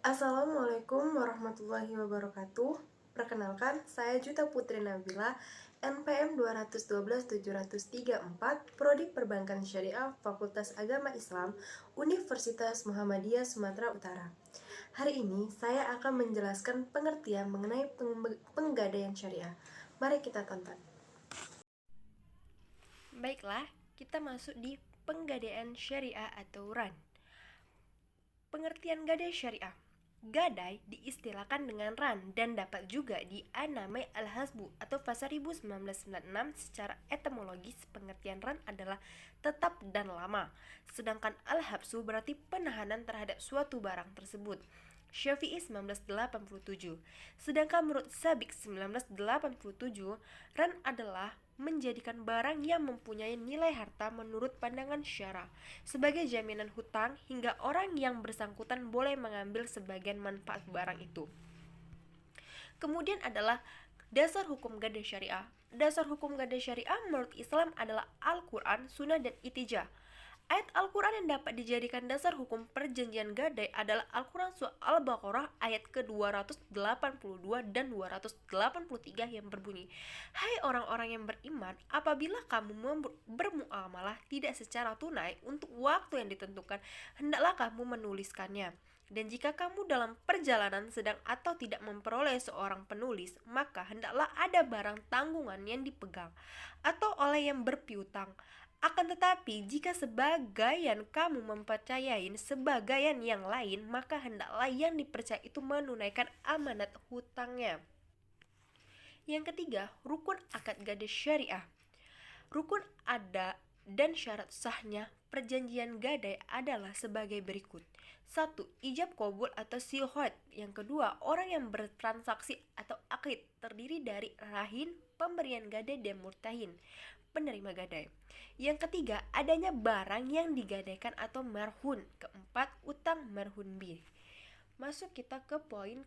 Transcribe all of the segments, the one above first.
Assalamualaikum warahmatullahi wabarakatuh. Perkenalkan, saya Juta Putri Nabila, NPM 212-734, Prodi Perbankan Syariah, Fakultas Agama Islam, Universitas Muhammadiyah Sumatera Utara. Hari ini saya akan menjelaskan pengertian mengenai penggadaian syariah. Mari kita tonton. Baiklah, kita masuk di penggadaian syariah atau RAN. Pengertian gadai syariah. Gadai diistilahkan dengan RAN dan dapat juga dianamai al-hasbu atau Fasa 1996. Secara etimologis, pengertian RAN adalah tetap dan lama, sedangkan al-habsu berarti penahanan terhadap suatu barang tersebut. Syafi'i 1987. Sedangkan menurut Sabik 1987, RAN adalah menjadikan barang yang mempunyai nilai harta menurut pandangan syara sebagai jaminan hutang hingga orang yang bersangkutan boleh mengambil sebagian manfaat barang itu. Kemudian adalah dasar hukum gadai syariah. Dasar hukum gadai syariah menurut Islam adalah Al-Quran, Sunnah, dan Ijma'. Ayat Al-Quran yang dapat dijadikan dasar hukum perjanjian gadai adalah Al-Quran Surah Al-Baqarah ayat ke-282 dan 283 yang berbunyi, "Hai orang-orang yang beriman, apabila kamu bermuamalah tidak secara tunai untuk waktu yang ditentukan, hendaklah kamu menuliskannya. Dan jika kamu dalam perjalanan sedang atau tidak memperoleh seorang penulis, maka hendaklah ada barang tanggungan yang dipegang atau oleh yang berpiutang. Akan tetapi, jika sebagian kamu mempercayai sebagian yang lain, maka hendaklah yang dipercaya itu menunaikan amanat hutangnya." Yang ketiga, rukun akad gadai syariah. Rukun ada dan syarat sahnya perjanjian gadai adalah sebagai berikut. 1. Ijab qabul atau sihhat. Yang kedua, orang yang bertransaksi atau akid terdiri dari rahin, pemberian gadai, dan murtahin, penerima gadai. Yang ketiga, adanya barang yang digadaikan atau marhun. Keempat, utang marhun bi. Masuk kita ke poin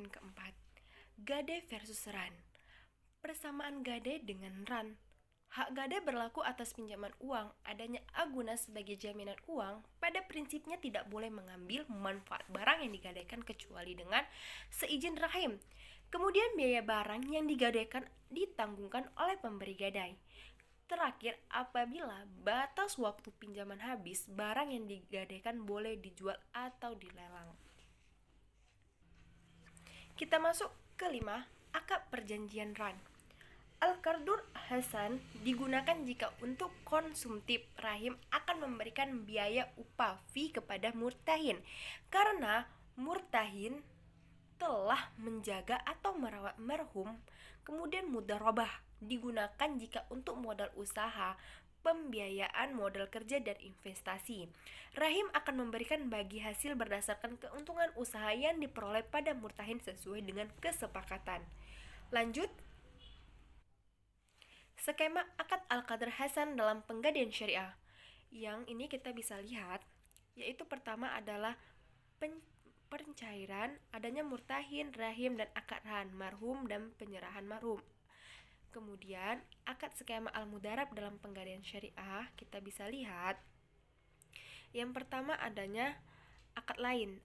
keempat. Gadai versus RAN. Persamaan gadai dengan RAN. Hak gadai berlaku atas pinjaman uang. Adanya aguna sebagai jaminan uang pada prinsipnya tidak boleh mengambil manfaat barang yang digadaikan kecuali dengan seizin rahim. Kemudian biaya barang yang digadaikan ditanggungan oleh pemberi gadai. Terakhir, apabila batas waktu pinjaman habis, barang yang digadaikan boleh dijual atau dilelang. Kita masuk ke 5, akad perjanjian RAN. Al-Qardur Hasan digunakan jika untuk konsumtif rahim akan memberikan biaya upah fee kepada murtahin, karena murtahin telah menjaga atau merawat marhum. Kemudian mudharabah digunakan jika untuk modal usaha, pembiayaan modal kerja, dan investasi. Rahim akan memberikan bagi hasil berdasarkan keuntungan usaha yang diperoleh pada murtahin sesuai dengan kesepakatan. Lanjut, skema akad Al-Qadr Hasan dalam penggadaian syariah. Yang ini kita bisa lihat, yaitu pertama adalah pencairan, adanya murtahin, rahim, dan akad RAN, marhum, dan penyerahan marhum. Kemudian akad skema al-mudarab dalam penggadaian syariah kita bisa lihat, yang pertama adanya akad lain,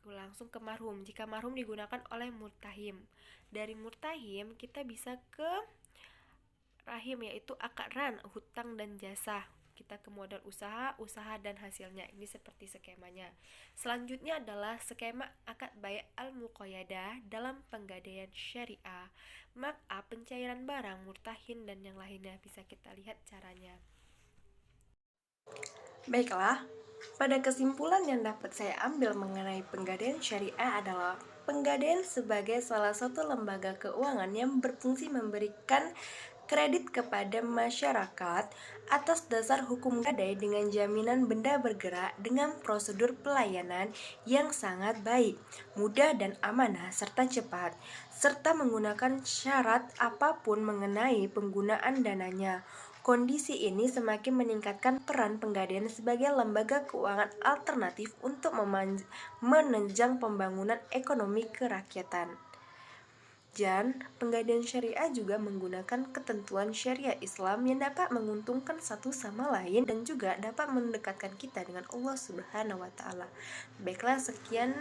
langsung ke marhum jika marhum digunakan oleh murtahim. Dari murtahim kita bisa ke rahim, yaitu akad RAN, hutang dan jasa. Kita ke modal usaha dan hasilnya. Ini seperti skemanya. Selanjutnya adalah skema akad bai' al-muqayyadah dalam penggadaian syariah. Maka pencairan barang, murtahin, dan yang lainnya bisa kita lihat caranya. Baiklah, pada kesimpulan yang dapat saya ambil mengenai penggadaian syariah adalah penggadaian sebagai salah satu lembaga keuangan yang berfungsi memberikan kredit kepada masyarakat atas dasar hukum gadai dengan jaminan benda bergerak dengan prosedur pelayanan yang sangat baik, mudah dan amanah serta cepat, serta menggunakan syarat apapun mengenai penggunaan dananya. Kondisi ini semakin meningkatkan peran penggadaian sebagai lembaga keuangan alternatif untuk menunjang pembangunan ekonomi kerakyatan. Dan penggadaian syariah juga menggunakan ketentuan syariah Islam yang dapat menguntungkan satu sama lain dan juga dapat mendekatkan kita dengan Allah Subhanahu wa taala. Baiklah, sekian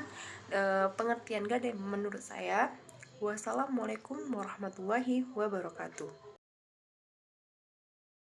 pengertian gadai menurut saya. Wassalamualaikum warahmatullahi wabarakatuh.